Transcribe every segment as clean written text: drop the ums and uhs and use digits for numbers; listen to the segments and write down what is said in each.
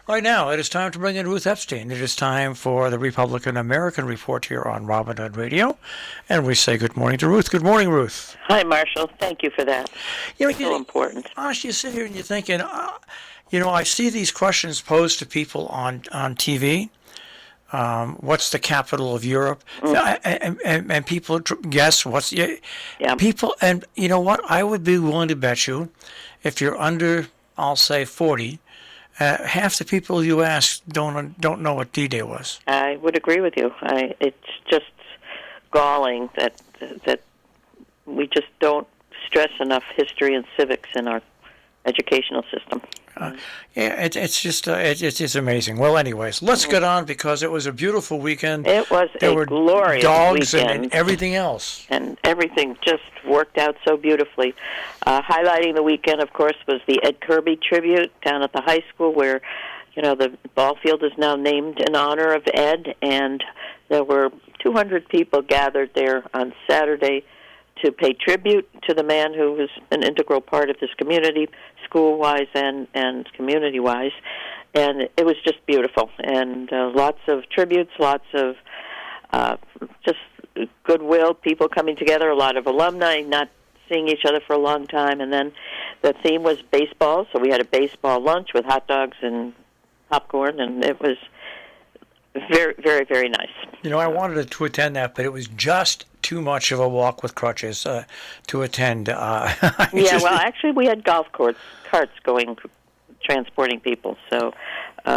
Right now, it is time to bring in Ruth Epstein. It is time for the Republican American Report here on Robin Hood Radio. And we say good morning to Ruth. Good morning, Ruth. Hi, Marshall. Thank you for that. It's so important. Honestly, you sit here and you're thinking, I see these questions posed to people on TV. What's the capital of Europe? And people guess what's... People, and you know what? I would be willing to bet you, if you're under, I'll say, 40... half the people you ask don't know what D-Day was. I would agree with you. It's just galling that we just don't stress enough history and civics in our educational system. It's just amazing. Well, anyways, let's get on because it was a beautiful weekend. It was a glorious dogs weekend. And everything else. And everything just worked out so beautifully. Highlighting the weekend, of course, was the Ed Kirby Tribute down at the high school where, the ball field is now named in honor of Ed, and there were 200 people gathered there on Saturday to pay tribute to the man who was an integral part of this community, school-wise and community-wise. And it was just beautiful. And lots of tributes, lots of just goodwill, people coming together, a lot of alumni not seeing each other for a long time. And then the theme was baseball, so we had a baseball lunch with hot dogs and popcorn, and it was very, very, very nice. I wanted to attend that, but it was just too much of a walk with crutches to attend. Actually, we had golf carts going, transporting people, so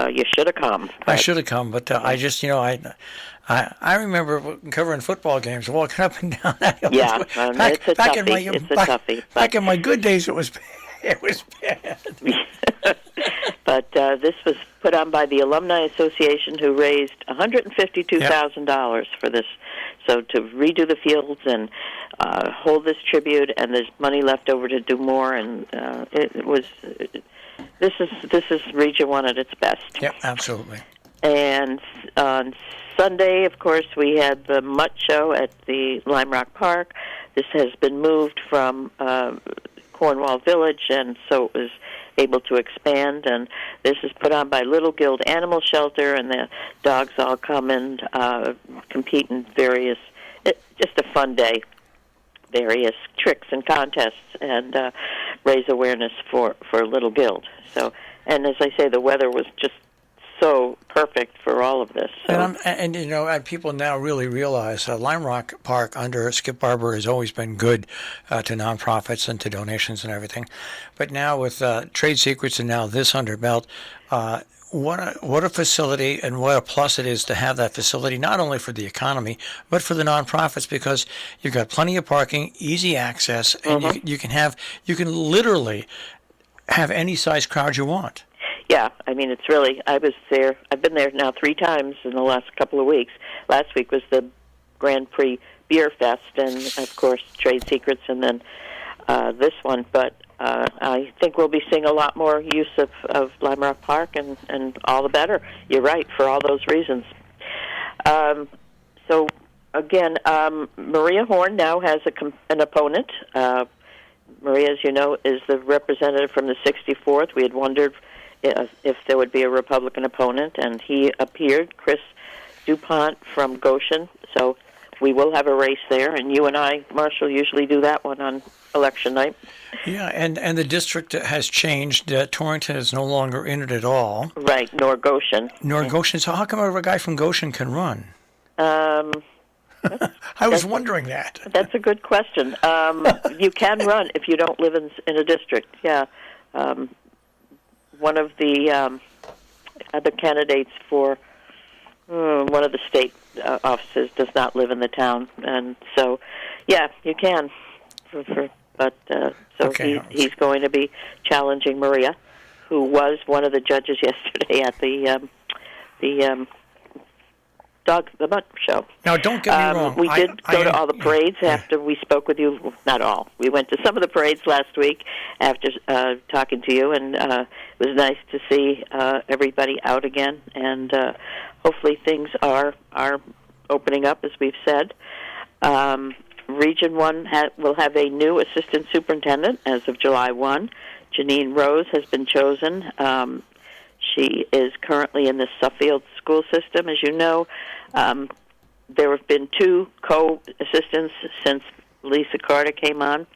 you should have come. I should have come, but I just, I remember covering football games, walking up and down that hill. Yeah, it's a toughie. Back in my good days, it was bad. But this was put on by the Alumni Association, who raised $152,000 for this. So to redo the fields and hold this tribute, and there's money left over to do more, and this is Region 1 at its best. Yep, absolutely. And on Sunday, of course, we had the Mutt Show at the Lime Rock Park. This has been moved from Cornwall Village, and so it was able to expand, and this is put on by Little Guild Animal Shelter, and the dogs all come and compete in just a fun day, various tricks and contests, and raise awareness for Little Guild. So, and as I say, the weather was just so perfect for all of this. So. And people now really realize Lime Rock Park under Skip Barber has always been good to nonprofits and to donations and everything. But now with Trade Secrets and now this under belt, what a facility and what a plus it is to have that facility, not only for the economy, but for the nonprofits, because you've got plenty of parking, easy access, and you can literally have any size crowd you want. Yeah, I mean, it's really, I've been there now 3 times in the last couple of weeks. Last week was the Grand Prix Beer Fest, and, of course, Trade Secrets, and then this one. But I think we'll be seeing a lot more use of Lime Rock Park, and all the better. You're right, for all those reasons. So, again, Maria Horn now has an opponent. Maria, as you know, is the representative from the 64th. We had wondered if there would be a Republican opponent, and he appeared, Chris DuPont from Goshen. So we will have a race there, and you and I, Marshall, usually do that one on election night. Yeah, and the district has changed. Torrington is no longer in it at all. Right, nor Goshen. Goshen. So how come a guy from Goshen can run? I was wondering that. That's a good question. You can run if you don't live in a district, yeah. One of the other candidates for one of the state offices does not live in the town, and so, yeah, you can. He's going to be challenging Maria, who was one of the judges yesterday at the Mutt Show. Now, don't get me wrong. We did go to all the parades after we spoke with you. Not all. We went to some of the parades last week after talking to you, and it was nice to see everybody out again. And hopefully things are opening up, as we've said. Region 1 will have a new assistant superintendent as of July 1. Janine Rose has been chosen. She is currently in the Suffield school system, as you know. There have been 2 co-assistants since Lisa Carter came on.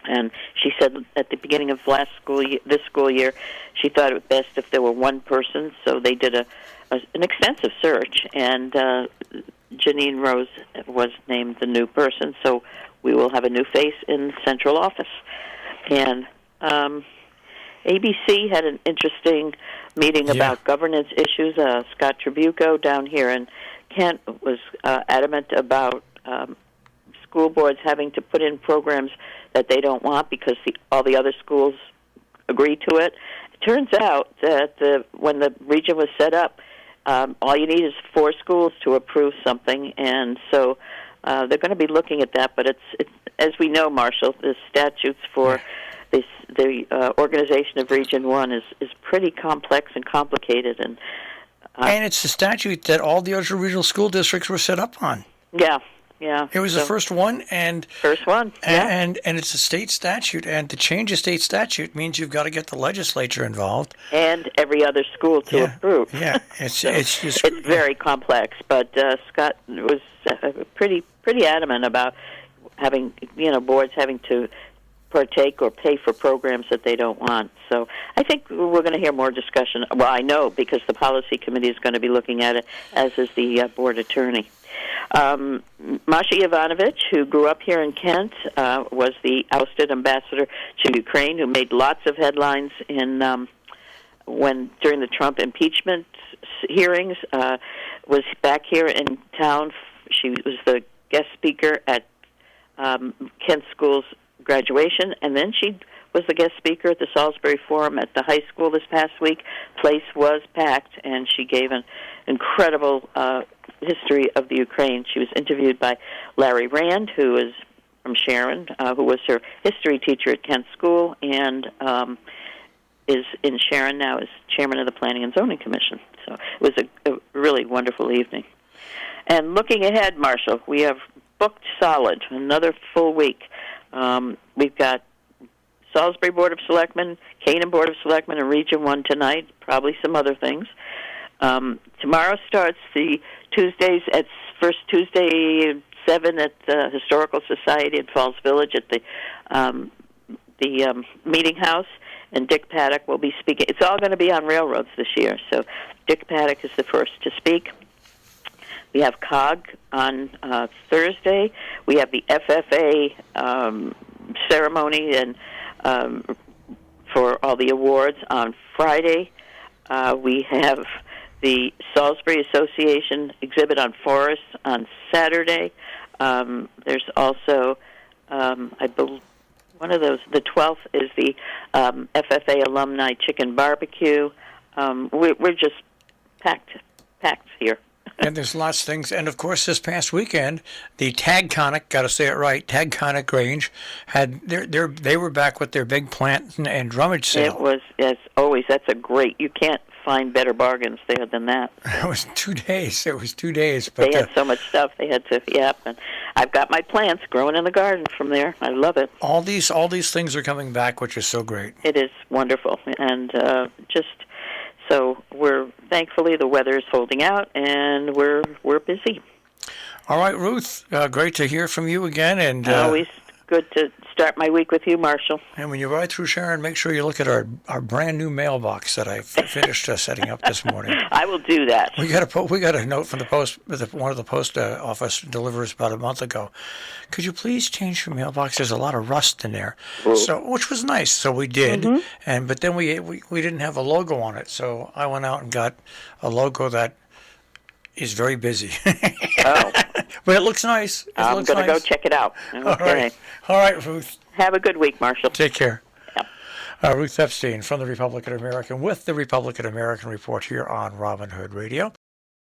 And she said at the beginning of this school year, she thought it was best if there were one person. So they did an extensive search, and Janine Rose was named the new person. So we will have a new face in the central office. And ABC had an interesting meeting about governance issues. Scott Tribuco down here in Kent was adamant about school boards having to put in programs that they don't want because all the other schools agree to it. It turns out that when the region was set up, all you need is 4 schools to approve something, and so they're going to be looking at that. But it's as we know, Marshall, the statutes for the organization of Region 1 is pretty complex and complicated. And it's the statute that all the other regional school districts were set up on. Yeah. It was the first one, and it's a state statute, and to change a state statute means you've got to get the legislature involved and every other school to approve. Yeah, it's just it's very complex. But Scott was pretty adamant about having boards having to partake or pay for programs that they don't want. So I think we're going to hear more discussion. Well, I know because the policy committee is going to be looking at it, as is the board attorney. Masha Yovanovich, who grew up here in Kent, was the ousted ambassador to Ukraine, who made lots of headlines in during the Trump impeachment hearings. Was back here in town. She was the guest speaker at Kent School's graduation, and then she was the guest speaker at the Salisbury Forum at the high school this past week. Place was packed, and she gave an incredible history of the Ukraine. She was interviewed by Larry Rand, who is from Sharon, who was her history teacher at Kent School, and is in Sharon now as chairman of the Planning and Zoning Commission. So it was a really wonderful evening. And looking ahead, Marshall, we have booked solid, another full week. We've got Salisbury Board of Selectmen, Canaan Board of Selectmen, and Region 1 tonight, probably some other things. Tomorrow starts the Tuesdays at First Tuesday 7 at the Historical Society in Falls Village at the Meeting House, and Dick Paddock will be speaking. It's all going to be on railroads this year, so Dick Paddock is the first to speak. We have COG on Thursday. We have the FFA ceremony and for all the awards on Friday. We have the Salisbury Association exhibit on forests on Saturday. There's also, I believe, one of those. The 12th is the FFA alumni chicken barbecue. We're just packed here. And there's lots of things. And, of course, this past weekend, the Tagconic, got to say it right, Tagconic Grange, they were back with their big plant and drummage sale. It was, as always, that's a great, you can't find better bargains there than that. It was 2 days. But they had so much stuff they had to, and I've got my plants growing in the garden from there. I love it. All these things are coming back, which is so great. It is wonderful. And so thankfully the weather is holding out, and we're busy. All right, Ruth, great to hear from you again. And always good to start my week with you, Marshall. And when you ride through Sharon, make sure you look at our brand new mailbox that I finished setting up this morning. I will do that. We got a note from the post. One of the post office deliverers about a month ago. Could you please change your mailbox? There's a lot of rust in there. Ooh. So, which was nice. So we did. Mm-hmm. But then we didn't have a logo on it. So I went out and got a logo that is very busy. Oh. But it looks nice. I'm going to go check it out. Okay. All right, Ruth. Have a good week, Marshall. Take care. Yep. Ruth Epstein from the Republican American with the Republican American Report here on Robin Hood Radio.